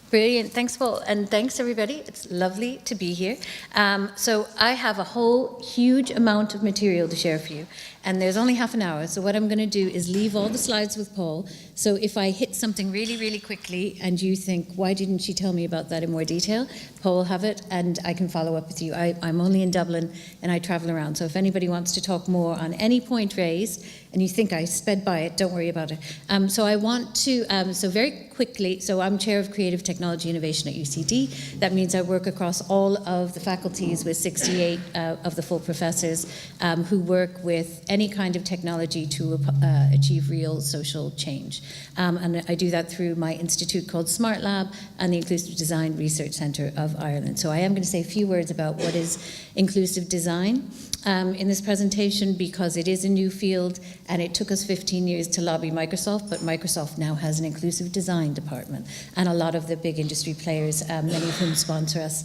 Brilliant. Thanks, Paul. And thanks, everybody. It's lovely to be here. So I have a whole huge amount of material to share for you. And there's only half an hour. So what I'm going to do is leave all the slides with Paul. So if I hit something really, really quickly and you think, why didn't she tell me about that in more detail? Paul will have it and I can follow up with you. I'm only in Dublin and I travel around. So if anybody wants to talk more on any point raised and you think I sped by it, don't worry about it. So I want to, so very quickly, so I'm Chair of Creative Technology Innovation at UCD. That means I work across all of the faculties with 68 of the full professors who work with any kind of technology to achieve real social change. And I do that through my institute called Smart Lab and the Inclusive Design Research Centre of Ireland. So I am going to say a few words about what is inclusive design in this presentation because it is a new field and it took us 15 years to lobby Microsoft, but Microsoft now has an inclusive design department and a lot of the big industry players, many of whom sponsor us,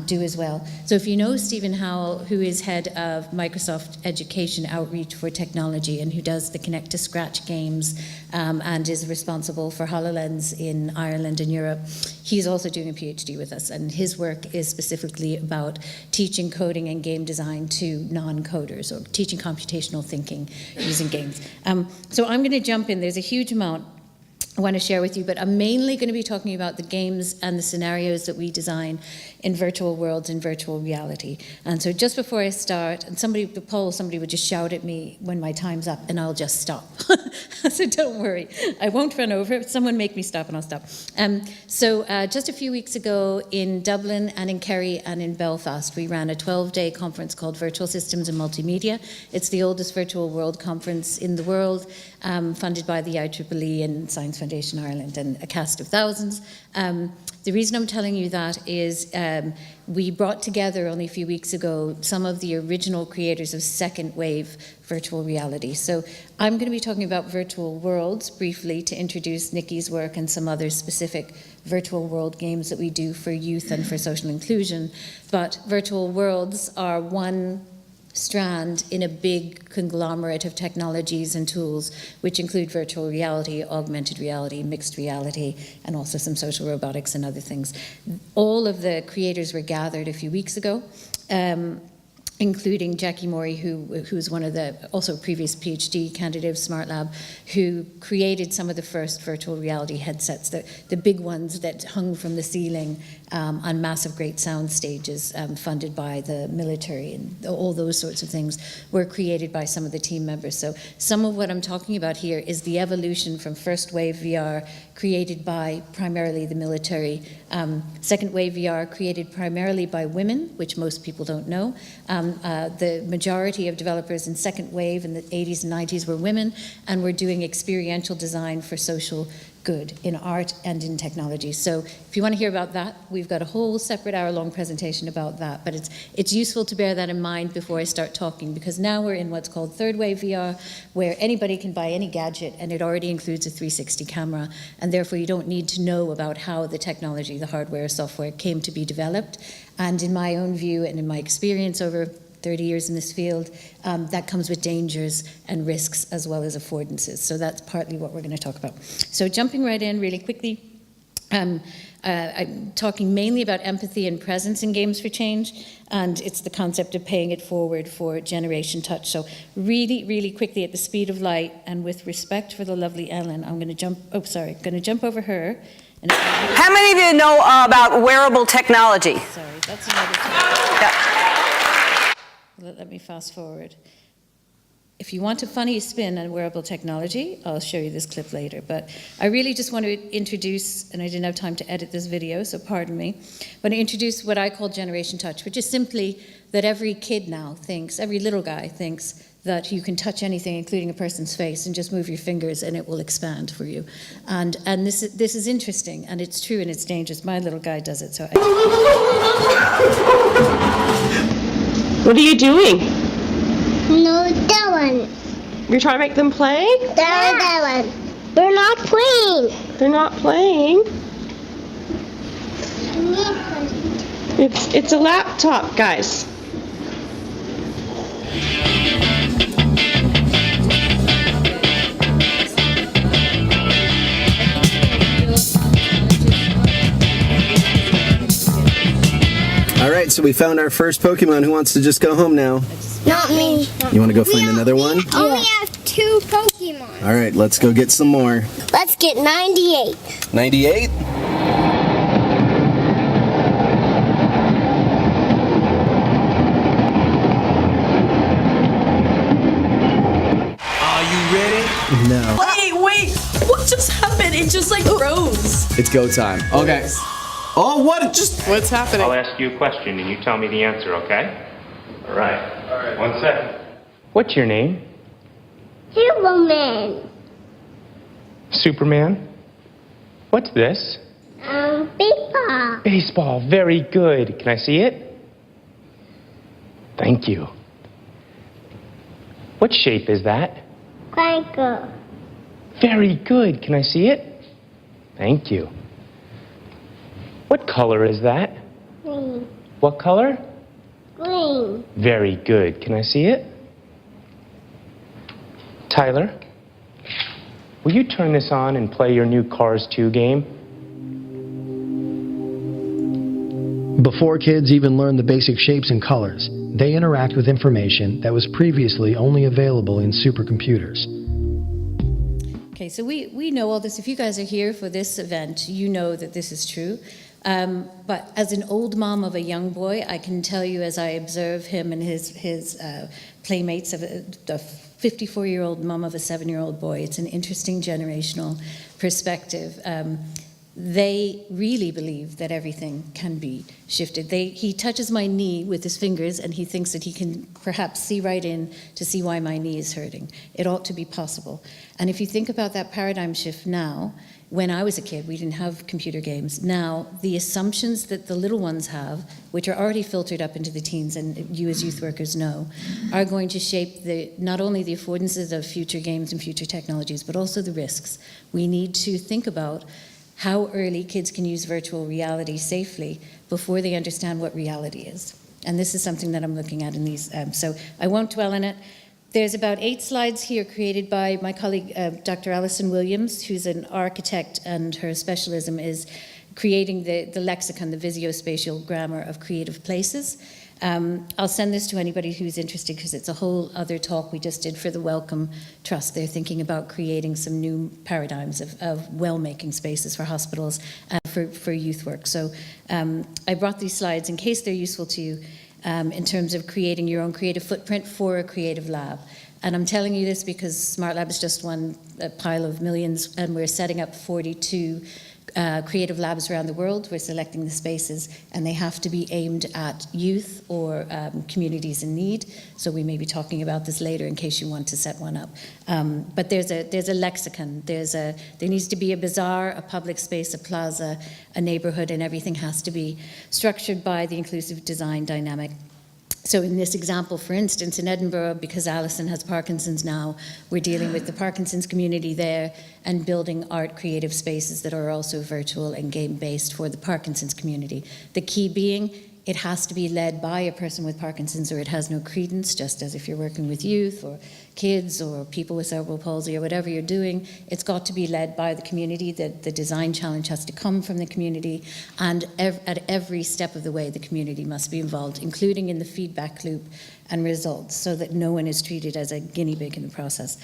do as well. So if you know Stephen Howell, who is head of Microsoft Education Outreach for Technology and who does the Connect to Scratch games and is responsible for HoloLens in Ireland and Europe, he's also doing a PhD with us and his work is specifically about teaching coding and game design to non-coders or teaching computational thinking using games. So I'm going to jump in. There's a huge amount I want to share with you, but I'm mainly going to be talking about the games and the scenarios that we design in virtual worlds and virtual reality. And so just before I start, and somebody would just shout at me when my time's up and I'll just stop. So don't worry, I won't run over. Someone make me stop and I'll stop. So just a few weeks ago in Dublin and in Kerry and in Belfast, we ran a 12-day conference called Virtual Systems and Multimedia. It's the oldest virtual world conference in the world, funded by the IEEE and Science Foundation Ireland and a cast of thousands. The reason I'm telling you that is we brought together only a few weeks ago some of the original creators of second wave virtual reality. So I'm going to be talking about virtual worlds briefly to introduce Nikki's work and some other specific virtual world games that we do for youth and for social inclusion. But virtual worlds are one strand in a big conglomerate of technologies and tools, which include virtual reality, augmented reality, mixed reality, and also some social robotics and other things. All of the creators were gathered a few weeks ago, including Jackie Morey, who's one of the also previous PhD candidate of Smart Lab, who created some of the first virtual reality headsets, the big ones that hung from the ceiling on massive great sound stages funded by the military, and all those sorts of things were created by some of the team members. So some of what I'm talking about here is the evolution from first wave VR created by primarily the military, second wave VR created primarily by women, which most people don't know. The majority of developers in second wave in the 80s and 90s were women, and were doing experiential design for social good in art and in technology. So if you want to hear about that, we've got a whole separate hour-long presentation about that, but it's useful to bear that in mind before I start talking, because now we're in what's called third wave VR, where anybody can buy any gadget and it already includes a 360 camera, and therefore you don't need to know about how the technology, the hardware, software came to be developed. And in my own view and in my experience over 30 years in this field, that comes with dangers and risks as well as affordances. So that's partly what we're going to talk about. So jumping right in really quickly, I'm talking mainly about empathy and presence in games for change, and it's the concept of paying it forward for Generation Touch. So really, really quickly at the speed of light and with respect for the lovely Ellen, I'm going to jump over her. And how many of you know about wearable technology? Sorry, that's another topic. Yeah. Let me fast forward. If you want a funny spin on wearable technology, I'll show you this clip later, but I really just want to introduce, and I didn't have time to edit this video, so pardon me, but I introduce what I call Generation Touch, which is simply that every kid now thinks, every little guy thinks that you can touch anything, including a person's face, and just move your fingers and it will expand for you. And this is interesting, and it's true and it's dangerous. My little guy does it, so What are you doing? No, that one. You're trying to make them play? That one. They're not playing. They're not playing? It's a laptop, guys. right, so we found our first Pokemon. Who wants to just go home now? Not me. You want to go find another one? We only have 2 Pokemon. All right, let's go get some more. Let's get 98. 98? Are you ready? No. Wait, what just happened? It just like froze. It's go time. Okay. Oh, what? What's happening? I'll ask you a question and you tell me the answer, okay? All right. 1 second. What's your name? Superman. Superman? What's this? Baseball. Baseball. Very good. Can I see it? Thank you. What shape is that? Triangle. Very good. Can I see it? Thank you. What color is that? Green. What color? Green. Very good. Can I see it? Tyler, will you turn this on and play your new Cars 2 game? Before kids even learn the basic shapes and colors, they interact with information that was previously only available in supercomputers. Okay, so we know all this. If you guys are here for this event, you know that this is true. But as an old mom of a young boy, I can tell you as I observe him and his playmates of the 54-year-old mom of a 7-year-old boy, it's an interesting generational perspective. They really believe that everything can be shifted. He touches my knee with his fingers and he thinks that he can perhaps see right in to see why my knee is hurting. It ought to be possible. And if you think about that paradigm shift now, when I was a kid, we didn't have computer games. Now, the assumptions that the little ones have, which are already filtered up into the teens, and you as youth workers know, are going to shape not only the affordances of future games and future technologies, but also the risks. We need to think about how early kids can use virtual reality safely before they understand what reality is. And this is something that I'm looking at in these, so I won't dwell on it. There's about 8 slides here created by my colleague, Dr. Alison Williams, who's an architect, and her specialism is creating the lexicon, the visuospatial grammar of creative places. I'll send this to anybody who's interested because it's a whole other talk we just did for the Wellcome Trust. They're thinking about creating some new paradigms of well-making spaces for hospitals and for youth work. So I brought these slides in case they're useful to you. In terms of creating your own creative footprint for a creative lab. And I'm telling you this because Smart Lab has just won a pile of millions, and we're setting up 42 creative labs around the world. We're selecting the spaces, and they have to be aimed at youth or communities in need. So we may be talking about this later in case you want to set one up. But there's a lexicon. There needs to be a bazaar, a public space, a plaza, a neighborhood, and everything has to be structured by the inclusive design dynamic. So in this example, for instance, in Edinburgh, because Alison has Parkinson's now, we're dealing with the Parkinson's community there and building art creative spaces that are also virtual and game-based for the Parkinson's community. The key being, it has to be led by a person with Parkinson's or it has no credence, just as if you're working with youth or kids or people with cerebral palsy or whatever you're doing. It's got to be led by the community. The design challenge has to come from the community, and at every step of the way the community must be involved, including in the feedback loop and results, so that no one is treated as a guinea pig in the process.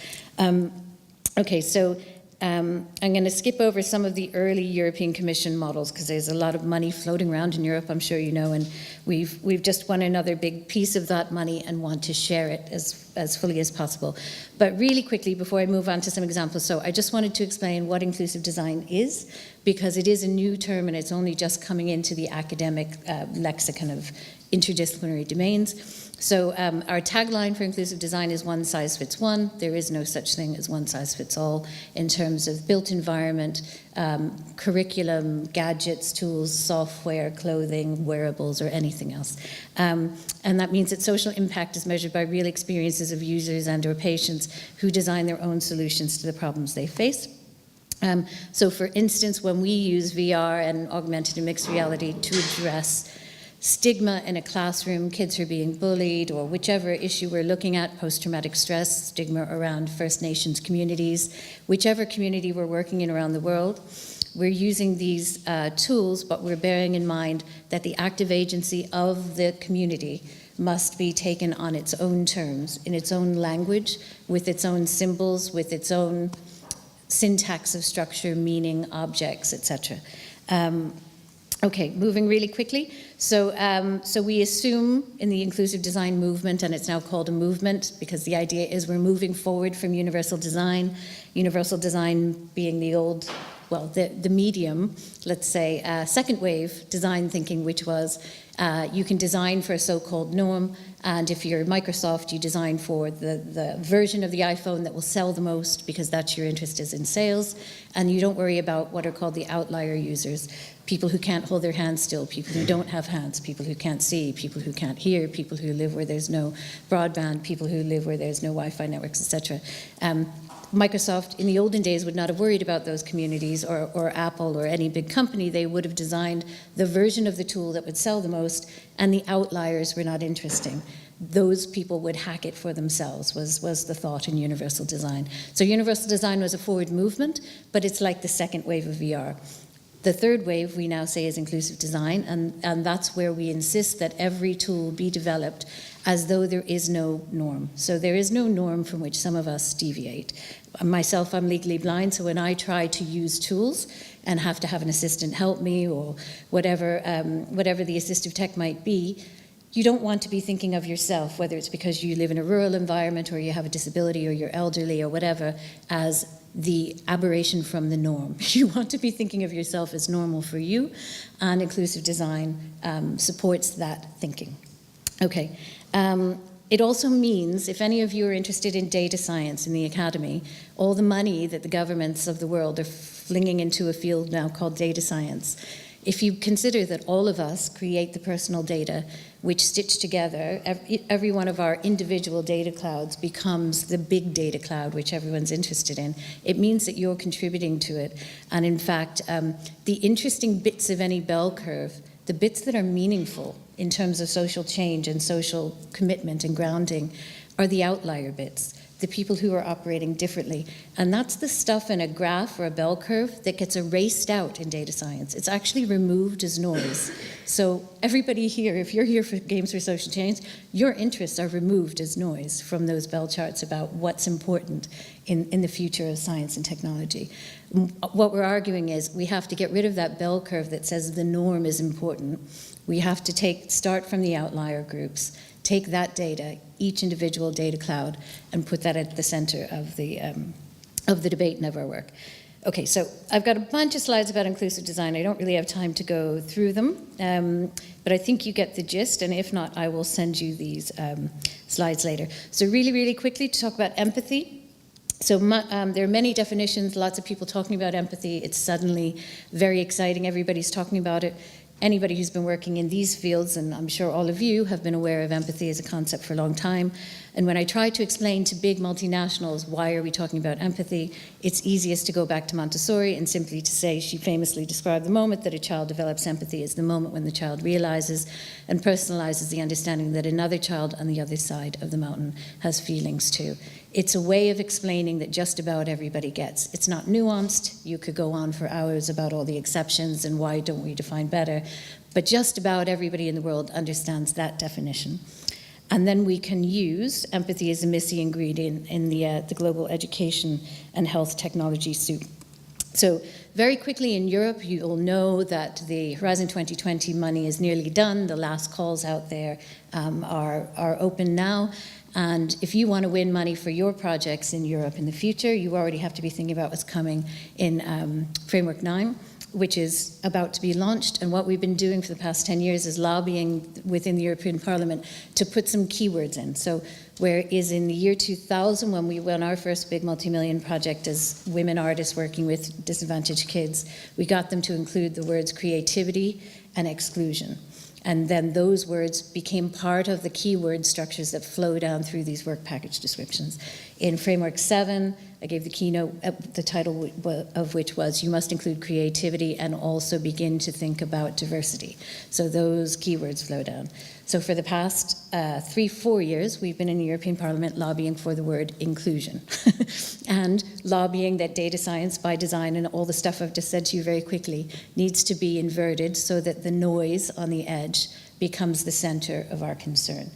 Okay, so I'm going to skip over some of the early European Commission models because there's a lot of money floating around in Europe, I'm sure you know, and we've just won another big piece of that money and want to share it as fully as possible. But really quickly, before I move on to some examples, so I just wanted to explain what inclusive design is, because it is a new term and it's only just coming into the academic lexicon of interdisciplinary domains. So our tagline for inclusive design is one size fits one. There is no such thing as one size fits all in terms of built environment, curriculum, gadgets, tools, software, clothing, wearables, or anything else. And that means that social impact is measured by real experiences of users and or patients who design their own solutions to the problems they face. So for instance, when we use VR and augmented and mixed reality to address stigma in a classroom, kids who are being bullied, or whichever issue we're looking at, post-traumatic stress, stigma around First Nations communities, whichever community we're working in around the world, we're using these tools, but we're bearing in mind that the active agency of the community must be taken on its own terms, in its own language, with its own symbols, with its own syntax of structure, meaning, objects, etc. Okay, moving really quickly. So we assume in the inclusive design movement, and it's now called a movement because the idea is we're moving forward from universal design being the old, well, the medium, let's say, second wave design thinking, which was you can design for a so-called norm, and if you're Microsoft, you design for the version of the iPhone that will sell the most because that's your interest is in sales, and you don't worry about what are called the outlier users, people who can't hold their hands still, people who don't have hands, people who can't see, people who can't hear, people who live where there's no broadband, people who live where there's no Wi-Fi networks, etc. Microsoft, in the olden days, would not have worried about those communities, or Apple, or any big company. They would have designed the version of the tool that would sell the most, and the outliers were not interesting. Those people would hack it for themselves, was the thought in universal design. So universal design was a forward movement, but it's like the second wave of VR. The third wave, we now say, is inclusive design, and that's where we insist that every tool be developed as though there is no norm. So there is no norm from which some of us deviate. Myself, I'm legally blind, so when I try to use tools and have to have an assistant help me, or whatever the assistive tech might be, you don't want to be thinking of yourself, whether it's because you live in a rural environment or you have a disability or you're elderly or whatever, as the aberration from the norm. You want to be thinking of yourself as normal for you, and inclusive design supports that thinking. Okay. It also means, if any of you are interested in data science in the academy, all the money that the governments of the world are flinging into a field now called data science, if you consider that all of us create the personal data which stitch together, every one of our individual data clouds becomes the big data cloud which everyone's interested in, it means that you're contributing to it. And in fact, the interesting bits of any bell curve, the bits that are meaningful in terms of social change and social commitment and grounding, are the outlier bits, the people who are operating differently. And that's the stuff in a graph or a bell curve that gets erased out in data science. It's actually removed as noise. So everybody here, if you're here for Games for Social Change, your interests are removed as noise from those bell charts about what's important in the future of science and technology. What we're arguing is we have to get rid of that bell curve that says the norm is important. We have to start from the outlier groups, take that data, each individual data cloud, and put that at the center of the debate and of our work. Okay, so I've got a bunch of slides about inclusive design. I don't really have time to go through them, but I think you get the gist, and if not, I will send you these slides later. So really, really quickly to talk about empathy. So there are many definitions, lots of people talking about empathy. It's suddenly very exciting. Everybody's talking about it. Anybody who's been working in these fields, and I'm sure all of you have been aware of empathy as a concept for a long time. And when I try to explain to big multinationals why are we talking about empathy, it's easiest to go back to Montessori and simply to say she famously described the moment that a child develops empathy as the moment when the child realizes and personalizes the understanding that another child on the other side of the mountain has feelings too. It's a way of explaining that just about everybody gets. It's not nuanced. You could go on for hours about all the exceptions and why don't we define better, but just about everybody in the world understands that definition. And then we can use empathy as a missing ingredient in the global education and health technology soup. So very quickly in Europe, you will know that the Horizon 2020 money is nearly done. The last calls out there are open now. And if you want to win money for your projects in Europe in the future, you already have to be thinking about what's coming in Framework 9, which is about to be launched. And what we've been doing for the past 10 years is lobbying within the European Parliament to put some keywords in. So whereas in the year 2000, when we won our first big multi-million project as women artists working with disadvantaged kids, we got them to include the words creativity and exclusion. And then those words became part of the keyword structures that flow down through these work package descriptions. In Framework 7, I gave the keynote, the title of which was, you must include creativity and also begin to think about diversity. So those keywords flow down. So for the past 3-4 years, we've been in the European Parliament lobbying for the word inclusion and lobbying that data science by design and all the stuff I've just said to you very quickly needs to be inverted so that the noise on the edge becomes the center of our concern.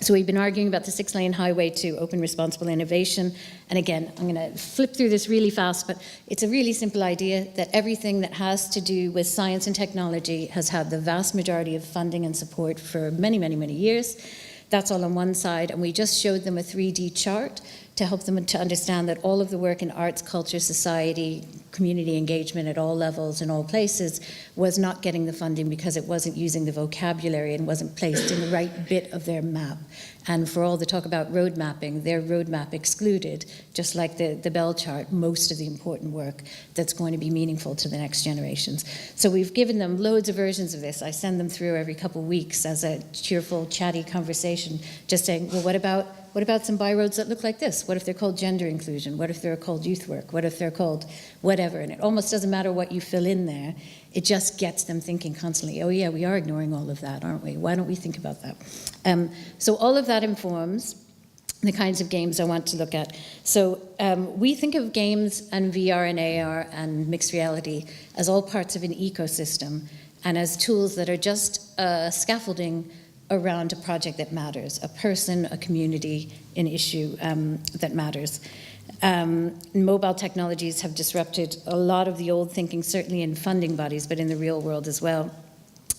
So we've been arguing about the 6-lane highway to open responsible innovation. And again, I'm going to flip through this really fast, but it's a really simple idea that everything that has to do with science and technology has had the vast majority of funding and support for many, many, many years. That's all on one side, and we just showed them a 3D chart to help them to understand that all of the work in arts, culture, society, community engagement at all levels and all places was not getting the funding because it wasn't using the vocabulary and wasn't placed in the right bit of their map. And for all the talk about road mapping, their roadmap excluded, just like the Bell chart, most of the important work that's going to be meaningful to the next generations. So we've given them loads of versions of this. I send them through every couple of weeks as a cheerful, chatty conversation, just saying, well, what about some byroads that look like this? What if they're called gender inclusion? What if they're called youth work? What if they're called whatever? And it almost doesn't matter what you fill in there. It just gets them thinking constantly, oh yeah, we are ignoring all of that, aren't we? Why don't we think about that? So all of that informs the kinds of games I want to look at. So we think of games and VR and AR and mixed reality as all parts of an ecosystem and as tools that are just scaffolding around a project that matters, a person, a community, an issue that matters. Mobile technologies have disrupted a lot of the old thinking, certainly in funding bodies, but in the real world as well.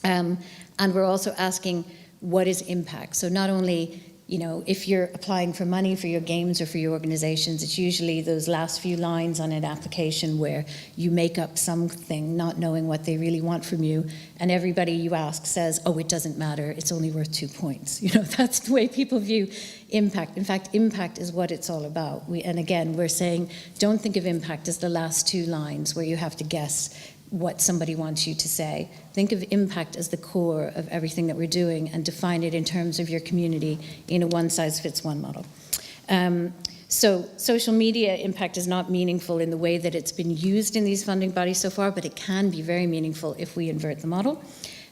And we're also asking, what is impact? So not only, you know, if you're applying for money for your games or for your organizations, it's usually those last few lines on an application where you make up something, not knowing what they really want from you, and everybody you ask says, oh, it doesn't matter, it's only worth 2 points. You know, that's the way people view impact. In fact, impact is what it's all about. And again, we're saying, don't think of impact as the last 2 lines where you have to guess what somebody wants you to say. Think of impact as the core of everything that we're doing and define it in terms of your community in a one-size-fits-one model. So social media impact is not meaningful in the way that it's been used in these funding bodies so far, but it can be very meaningful if we invert the model.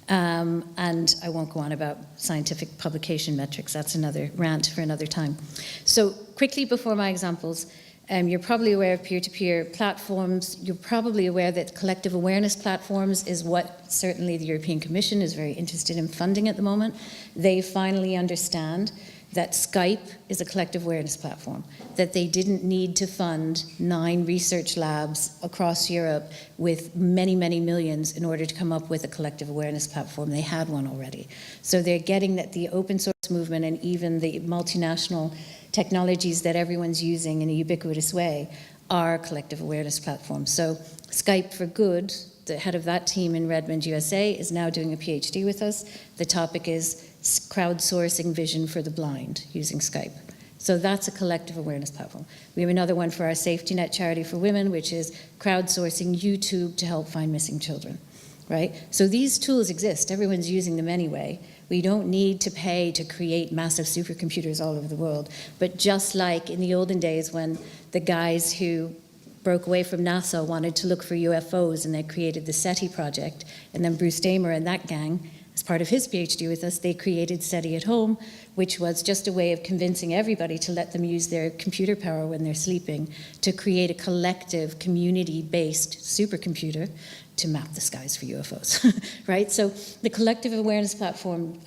And I won't go on about scientific publication metrics. That's another rant for another time. So quickly before my examples, you're probably aware of peer-to-peer platforms. You're probably aware that collective awareness platforms is what certainly the European Commission is very interested in funding at the moment. They finally understand that Skype is a collective awareness platform, that they didn't need to fund 9 research labs across Europe with many, many millions in order to come up with a collective awareness platform. They had one already. So they're getting that the open source movement and even the multinational technologies that everyone's using in a ubiquitous way are collective awareness platforms. So Skype for Good, the head of that team in Redmond, USA, is now doing a PhD with us. The topic is crowdsourcing vision for the blind using Skype. So that's a collective awareness platform. We have another one for our safety net charity for women, which is crowdsourcing YouTube to help find missing children, right? So these tools exist. Everyone's using them anyway. We don't need to pay to create massive supercomputers all over the world. But just like in the olden days when the guys who broke away from NASA wanted to look for UFOs and they created the SETI project, and then Bruce Damer and that gang, as part of his PhD with us, they created SETI at Home, which was just a way of convincing everybody to let them use their computer power when they're sleeping to create a collective, community-based supercomputer to map the skies for UFOs, right? So the collective awareness platform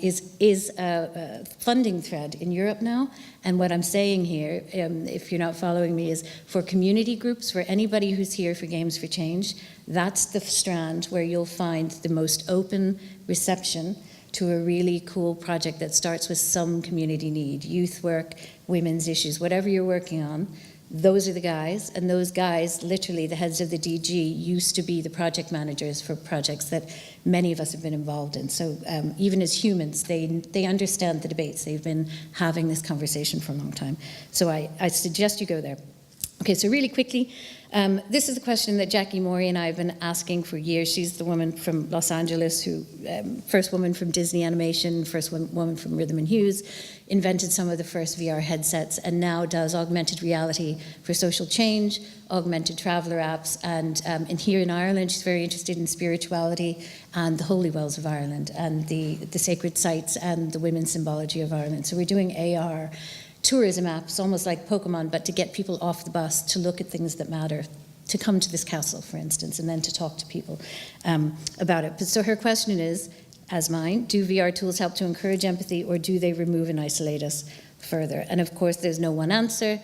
is a funding thread in Europe now. And what I'm saying here, if you're not following me, is for community groups, for anybody who's here for Games for Change, that's the strand where you'll find the most open reception to a really cool project that starts with some community need, youth work, women's issues, whatever you're working on. Those are the guys, and those guys, literally the heads of the DG, used to be the project managers for projects that many of us have been involved in. So even as humans, they understand the debates. They've been having this conversation for a long time. So I suggest you go there. Okay, so really quickly, this is a question that Jackie Morey and I have been asking for years. She's the woman from Los Angeles who, first woman from Disney Animation, first woman from Rhythm and Hues, invented some of the first VR headsets, and now does augmented reality for social change, augmented traveler apps, and here in Ireland, she's very interested in spirituality and the holy wells of Ireland, and the sacred sites and the women's symbology of Ireland. So we're doing AR tourism apps, almost like Pokemon, but to get people off the bus, to look at things that matter, to come to this castle, for instance, and then to talk to people about it. But so her question is, as mine, do VR tools help to encourage empathy, or do they remove and isolate us further? And of course, there's no one answer,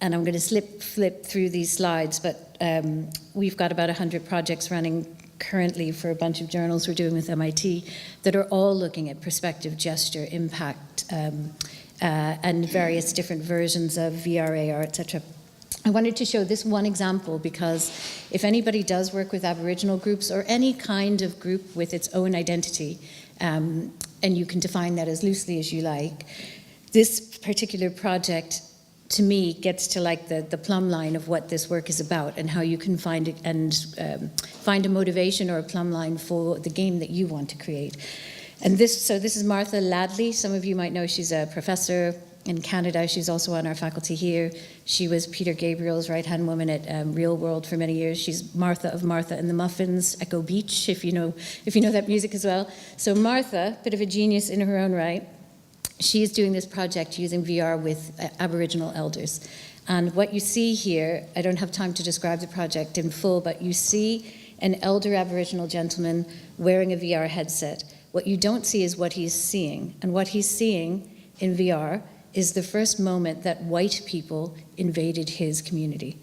and I'm going to flip through these slides, but we've got about 100 projects running currently for a bunch of journals we're doing with MIT that are all looking at perspective, gesture, impact, and various different versions of VR, AR, etc. I wanted to show this one example because if anybody does work with Aboriginal groups or any kind of group with its own identity, and you can define that as loosely as you like, this particular project to me gets to like the plumb line of what this work is about and how you can find it and find a motivation or a plumb line for the game that you want to create. And this is Martha Ladley. Some of you might know she's a professor in Canada. She's also on our faculty here. She was Peter Gabriel's right-hand woman at Real World for many years. She's Martha of Martha and the Muffins, Echo Beach, if you know that music as well. So Martha, bit of a genius in her own right, she is doing this project using VR with Aboriginal elders. And what you see here, I don't have time to describe the project in full, but you see an elder Aboriginal gentleman wearing a VR headset. What you don't see is what he's seeing. And what he's seeing in VR is the first moment that white people invaded his community.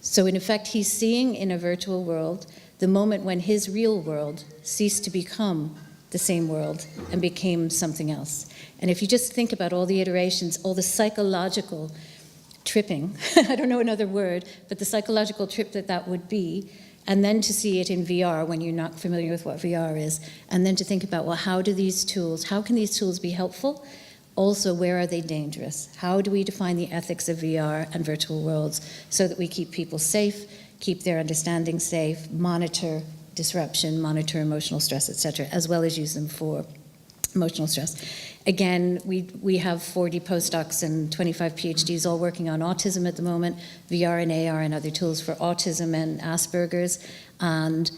So in effect, he's seeing in a virtual world the moment when his real world ceased to become the same world and became something else. And if you just think about all the iterations, all the psychological tripping, I don't know another word, but the psychological trip that would be, and then to see it in VR when you're not familiar with what VR is, and then to think about, well, how can these tools be helpful? Also, where are they dangerous? How do we define the ethics of VR and virtual worlds so that we keep people safe, keep their understanding safe, monitor disruption, monitor emotional stress, etc., as well as use them for emotional stress. Again, we have 40 postdocs and 25 PhDs all working on autism at the moment, VR and AR and other tools for autism and Asperger's, and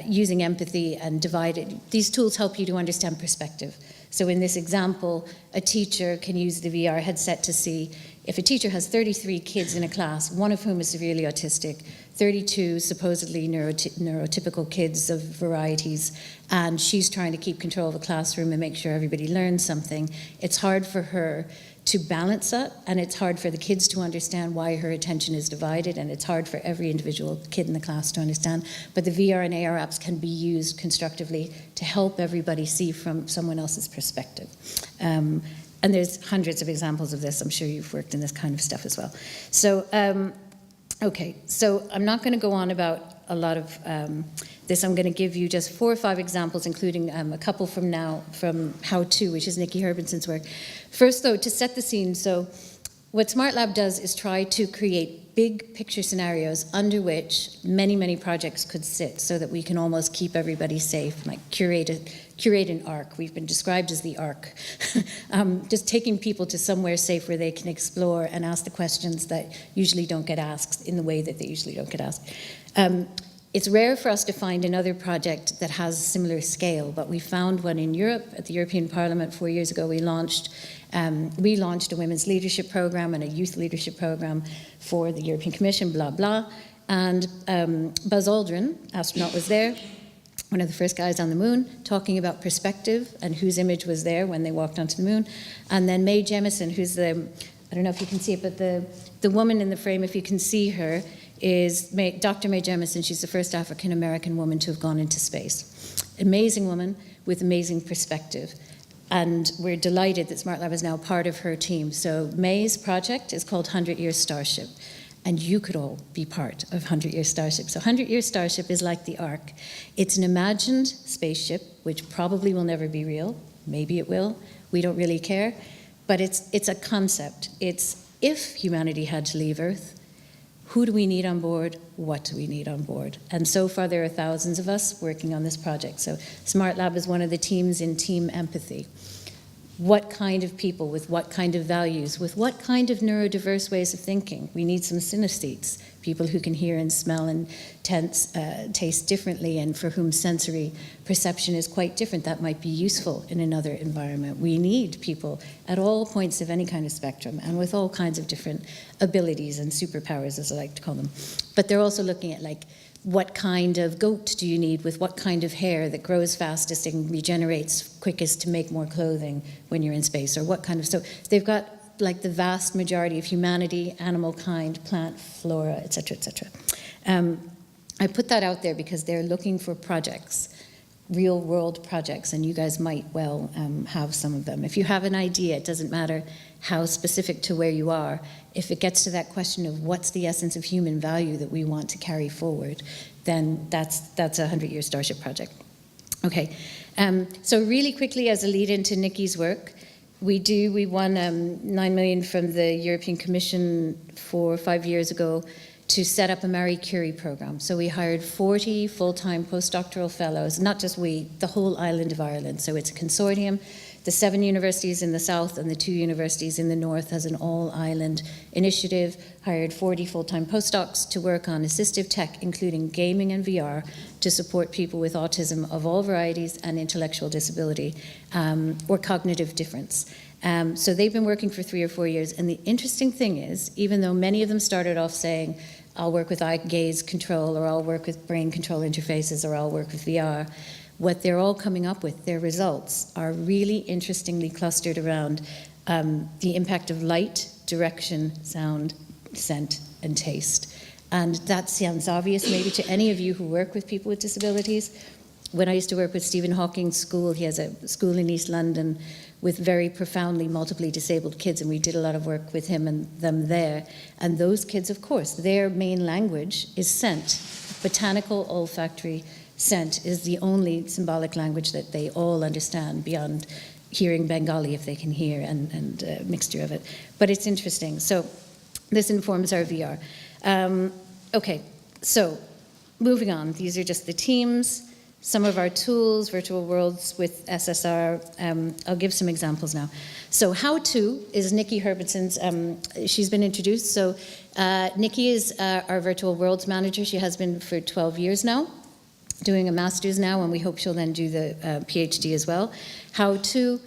using empathy and divided. These tools help you to understand perspective. So in this example, a teacher can use the VR headset to see if a teacher has 33 kids in a class, one of whom is severely autistic, 32 supposedly neurotypical kids of varieties, and she's trying to keep control of the classroom and make sure everybody learns something. It's hard for her to balance that, and it's hard for the kids to understand why her attention is divided, and it's hard for every individual kid in the class to understand. But the VR and AR apps can be used constructively to help everybody see from someone else's perspective. And there's hundreds of examples of this. I'm sure you've worked in this kind of stuff as well. So, okay, so I'm not going to go on about a lot of this. I'm going to give you just 4 or 5 examples, including a couple from How To, which is Nikki Herbinson's work. First, though, to set the scene, so what Smart Lab does is try to create big picture scenarios under which many, many projects could sit so that we can almost keep everybody safe, like curate an arc. We've been described as the arc. Just taking people to somewhere safe where they can explore and ask the questions that usually don't get asked in the way that they usually don't get asked. It's rare for us to find another project that has a similar scale, but we found one in Europe at the European Parliament 4 years ago. We launched a women's leadership program and a youth leadership program for the European Commission, blah, blah. And Buzz Aldrin, astronaut, was there, one of the first guys on the moon, talking about perspective and whose image was there when they walked onto the moon. And then Mae Jemison, who's I don't know if you can see it, but the woman in the frame, if you can see her, is Dr. Mae Jemison. She's the first African-American woman to have gone into space. Amazing woman with amazing perspective. And we're delighted that Smart Lab is now part of her team. So Mae's project is called 100-Year Starship. And you could all be part of 100-Year Starship. So 100-Year Starship is like the Ark. It's an imagined spaceship, which probably will never be real. Maybe it will. We don't really care. But it's a concept. It's if humanity had to leave Earth, Who do we need on board? What do we need on board? And so far, there are thousands of us working on this project. So Smart Lab is one of the teams in Team Empathy. What kind of people with what kind of values, with what kind of neurodiverse ways of thinking? We need some synesthetes, people who can hear and smell and taste differently, and for whom sensory perception is quite different. That might be useful in another environment. We need people at all points of any kind of spectrum and with all kinds of different abilities and superpowers, as I like to call them. But they're also looking at, like, what kind of goat do you need with what kind of hair that grows fastest and regenerates quickest to make more clothing when you're in space, or what kind of, so they've got like the vast majority of humanity, animal kind, plant, flora, et cetera, et cetera. I put that out there because they're looking for projects, real world projects, and you guys might well have some of them. If you have an idea, it doesn't matter how specific to where you are. If it gets to that question of what's the essence of human value that we want to carry forward, then that's a 100-year Starship project. Okay, so really quickly as a lead into Nikki's work, we won 9 million from the European Commission 4 or 5 years ago to set up a Marie Curie program. So we hired 40 full-time postdoctoral fellows, not just we, the whole island of Ireland. So it's a consortium. The 7 universities in the south and the 2 universities in the north has an all-island initiative, hired 40 full-time postdocs to work on assistive tech, including gaming and VR, to support people with autism of all varieties and intellectual disability or cognitive difference. So they've been working for 3 or 4 years, and the interesting thing is, even though many of them started off saying, I'll work with eye-gaze control, or I'll work with brain control interfaces, or I'll work with VR, what they're all coming up with, their results, are really interestingly clustered around the impact of light, direction, sound, scent, and taste. And that sounds obvious maybe to any of you who work with people with disabilities. When I used to work with Stephen Hawking's school, he has a school in East London with very profoundly multiply disabled kids, and we did a lot of work with him and them there. And those kids, of course, their main language is scent, botanical olfactory scent is the only symbolic language that they all understand beyond hearing Bengali, if they can hear, and a mixture of it. But it's interesting. So this informs our VR. Okay, so moving on. These are just the teams, some of our tools, virtual worlds with SSR. I'll give some examples now. So how to is Nikki Herbertson's, she's been introduced. So Nikki is our virtual worlds manager. She has been for 12 years now, doing a master's now, and we hope she'll then do the PhD as well. How to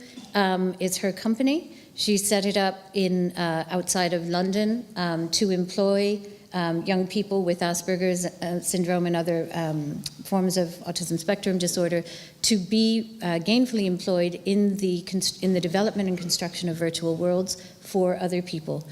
is her company. She set it up in outside of London to employ young people with Asperger's syndrome and other forms of autism spectrum disorder to be gainfully employed in the development and construction of virtual worlds for other people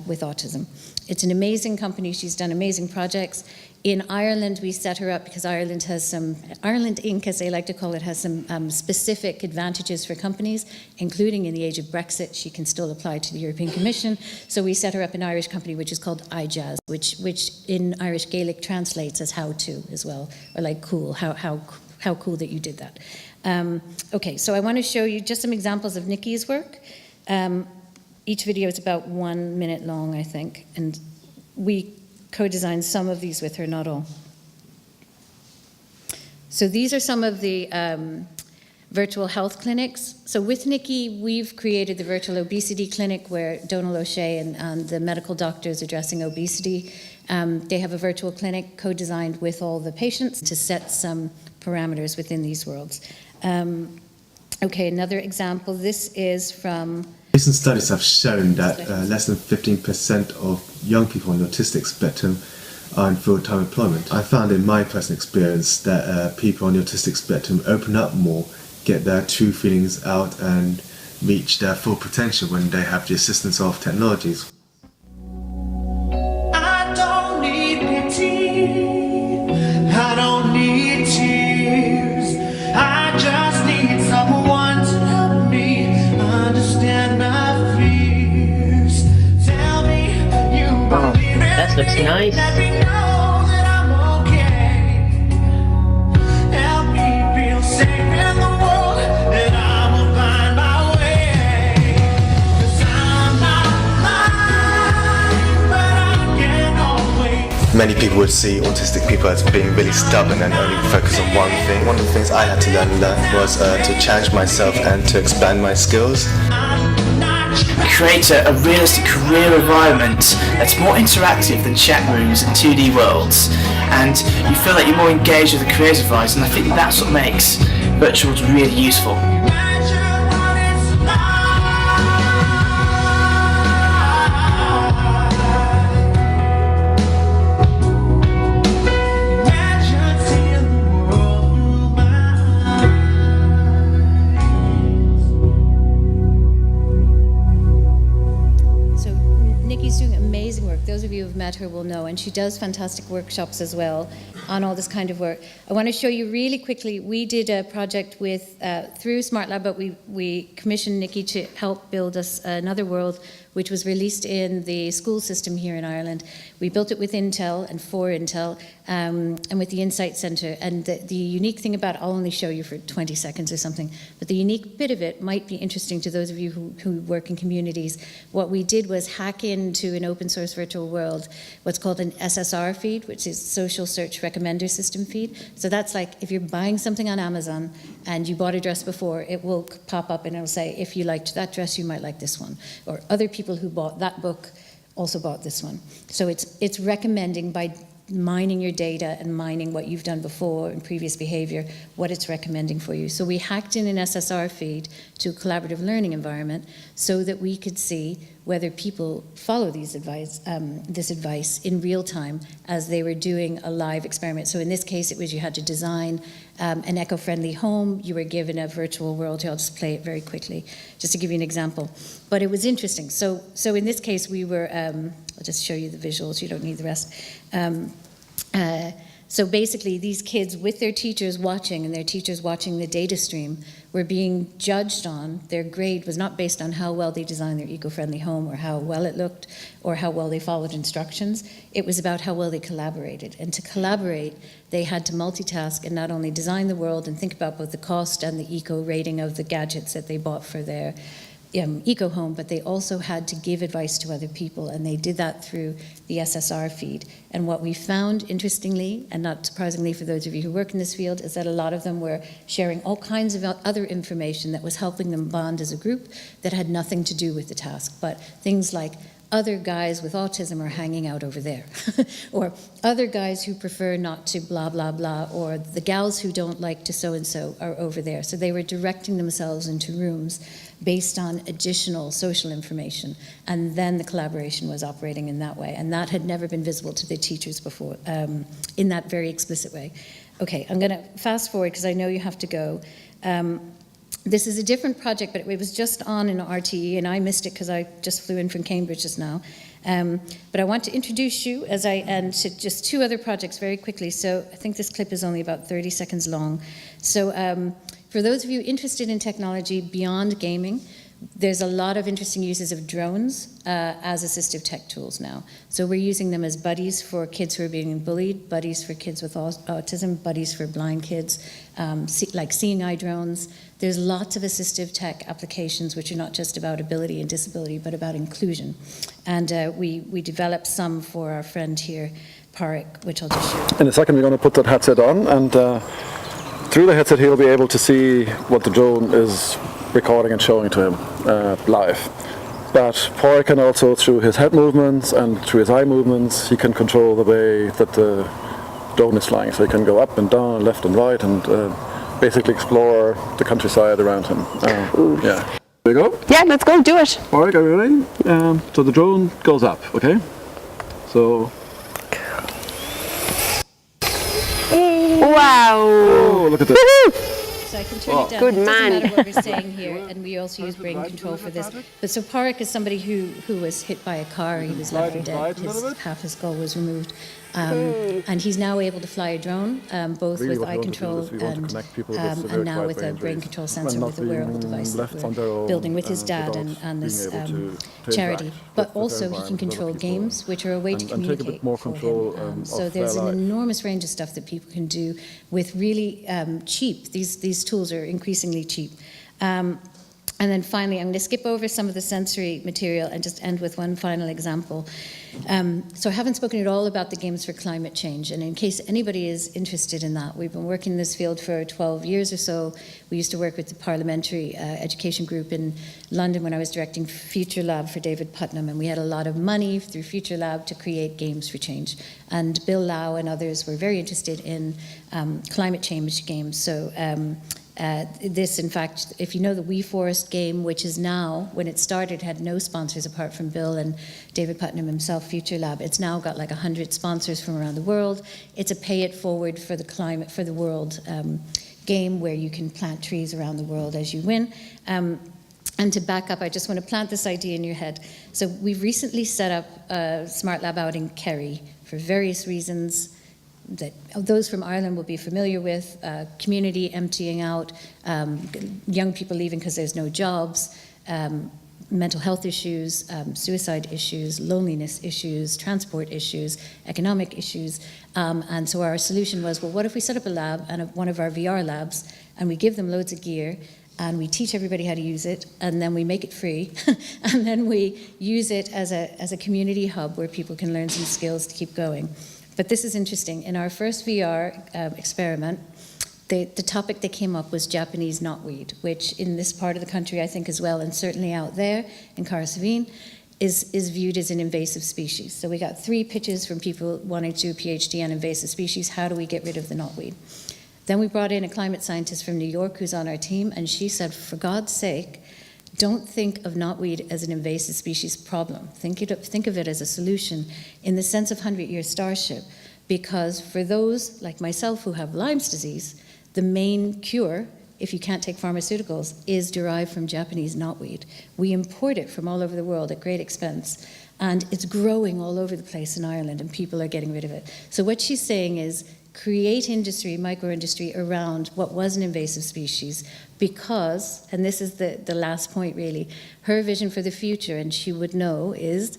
with autism. It's an amazing company. She's done amazing projects. In Ireland, we set her up because Ireland has some, Ireland Inc., as they like to call it, has some specific advantages for companies, including in the age of Brexit, she can still apply to the European Commission. So we set her up an Irish company, which is called iJazz, which in Irish Gaelic translates as how to as well, or like cool, how cool that you did that. Okay, so I want to show you just some examples of Nikki's work. Each video is about 1 minute long, I think, and we co-designed some of these with her, not all. So these are some of the virtual health clinics. So with Nikki, we've created the virtual obesity clinic where Donal O'Shea and the medical doctors addressing obesity, they have a virtual clinic co-designed with all the patients to set some parameters within these worlds. Okay, another example. This is from Recent studies have shown that less than 15% of young people on the autistic spectrum are in full-time employment. I found in my personal experience that people on the autistic spectrum open up more, get their true feelings out, and reach their full potential when they have the assistance of technologies. I don't need pity, I don't need tears, I just need someone to help me understand my fears. Tell me you believe in that looks me. nice. Let me know that I'm okay. Help me feel safe in the world, and I will find my way. 'Cause I'm not mine, but I can always Many people would see autistic people as being really stubborn and only focus on one thing. One of the things I had to learn was to challenge myself and to expand my skills. Create a realistic career environment that's more interactive than chat rooms and 2D worlds, and you feel like you're more engaged with the careers advice, and I think that's what makes virtuals really useful. Those of you who've met her will know, and she does fantastic workshops as well on all this kind of work. I want to show you really quickly, we did a project with through Smart Lab, but we commissioned Nikki to help build us another world, which was released in the school system here in Ireland. We built it with Intel and for Intel, and with the Insight Centre. And the unique thing about it, I'll only show you for 20 seconds or something, but the unique bit of it might be interesting to those of you who work in communities. What we did was hack into an open source virtual world, what's called an SSR feed, which is Social Search Recommender System feed. So that's like if you're buying something on Amazon and you bought a dress before, it will pop up and it'll say, if you liked that dress, you might like this one. Or other people who bought that book also bought this one. So it's recommending by mining your data and mining what you've done before in previous behavior, what it's recommending for you. So we hacked in an SSR feed to a collaborative learning environment so that we could see whether people follow this advice in real time as they were doing a live experiment. So in this case, it was you had to design an eco-friendly home. You were given a virtual world. I'll just play it very quickly, just to give you an example. But it was interesting. So in this case, we were, I'll just show you the visuals. You don't need the rest. So basically, these kids with their teachers watching, and their teachers watching the data stream, were being judged on. Their grade was not based on how well they designed their eco-friendly home or how well it looked or how well they followed instructions. It was about how well they collaborated. And to collaborate, they had to multitask and not only design the world and think about both the cost and the eco rating of the gadgets that they bought for their eco home, but they also had to give advice to other people, and they did that through the SSR feed. And what we found, interestingly, and not surprisingly for those of you who work in this field, is that a lot of them were sharing all kinds of other information that was helping them bond as a group that had nothing to do with the task, but things like other guys with autism are hanging out over there, or other guys who prefer not to blah, blah, blah, or the gals who don't like to so-and-so are over there. So they were directing themselves into rooms based on additional social information, and then the collaboration was operating in that way, and that had never been visible to the teachers before in that very explicit way. Okay, I'm going to fast forward because I know you have to go. This is a different project, but it was just on in RTE, and I missed it because I just flew in from Cambridge just now. But I want to introduce you and to just two other projects very quickly. So I think this clip is only about 30 seconds long. So for those of you interested in technology beyond gaming, there's a lot of interesting uses of drones as assistive tech tools now. So we're using them as buddies for kids who are being bullied, buddies for kids with autism, buddies for blind kids, like seeing eye drones. There's lots of assistive tech applications which are not just about ability and disability, but about inclusion. And we developed some for our friend here, Parik, which I'll just show you. In a second, we're going to put that headset on, and through the headset, he'll be able to see what the drone is recording and showing to him live. But Parik can also, through his head movements and through his eye movements, he can control the way that the drone is flying. So he can go up and down, left and right, and basically explore the countryside around him. Yeah. There you go. Yeah, let's go do it. Parik, are you ready? So the drone goes up, okay? So. Wow. Oh, look at this. So I can turn it down. Good It man. doesn't matter what we're saying here, and we also use brain control for this. But so Parik is somebody who was hit by a car. He was left for dead. Half his skull was removed. And he's now able to fly a drone, both Really with eye control and now with a brain control sensor with a wearable device that we're building with his dad and this charity. But also he can control games, which are a way to communicate take a bit more control so there's an enormous range of stuff that people can do with really cheap. These tools are increasingly cheap. And then finally, I'm going to skip over some of the sensory material and just end with one final example. So I haven't spoken at all about the Games for Climate Change, and in case anybody is interested in that, we've been working in this field for 12 years or so. We used to work with the parliamentary education group in London when I was directing Future Lab for David Putnam, and we had a lot of money through Future Lab to create Games for Change. And Bill Lau and others were very interested in climate change games. So this, in fact, if you know the We Forest game, which is now, when it started, had no sponsors apart from Bill and David Putnam himself, Future Lab. It's now got like 100 sponsors from around the world. It's a pay it forward for the climate, for the world game where you can plant trees around the world as you win. And to back up, I just want to plant this idea in your head. So we've recently set up a Smart Lab out in Kerry for various reasons that those from Ireland will be familiar with, community emptying out, young people leaving because there's no jobs, mental health issues, suicide issues, loneliness issues, transport issues, economic issues. And so our solution was, well, what if we set up a lab, and one of our VR labs, and we give them loads of gear, and we teach everybody how to use it, and then we make it free, and then we use it as a community hub where people can learn some skills to keep going. But this is interesting. In our first VR experiment, the topic that came up was Japanese knotweed, which in this part of the country, I think as well, and certainly out there in Carasavine, is viewed as an invasive species. So we got 3 pitches from people wanting to do a PhD on invasive species. How do we get rid of the knotweed? Then we brought in a climate scientist from New York who's on our team, and she said, for God's sake, don't think of knotweed as an invasive species problem. Think of it as a solution in the sense of 100-year starship, because for those like myself who have Lyme's disease, the main cure, if you can't take pharmaceuticals, is derived from Japanese knotweed. We import it from all over the world at great expense, and it's growing all over the place in Ireland, and people are getting rid of it. So what she's saying is, create industry, micro-industry around what was an invasive species because, and this is the last point really, her vision for the future, and she would know, is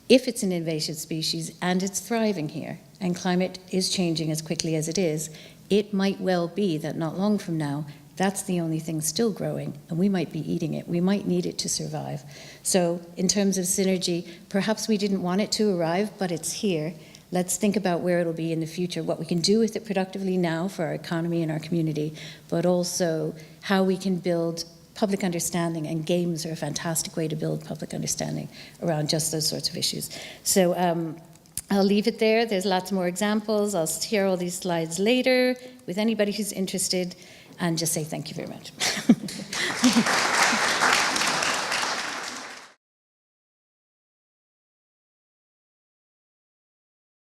if it's an invasive species and it's thriving here and climate is changing as quickly as it is, it might well be that not long from now, that's the only thing still growing, and we might be eating it. We might need it to survive. So in terms of synergy, perhaps we didn't want it to arrive, but it's here. Let's think about where it'll be in the future, what we can do with it productively now for our economy and our community, but also how we can build public understanding, and games are a fantastic way to build public understanding around just those sorts of issues. So I'll leave it there. There's lots more examples. I'll share all these slides later with anybody who's interested, and just say thank you very much.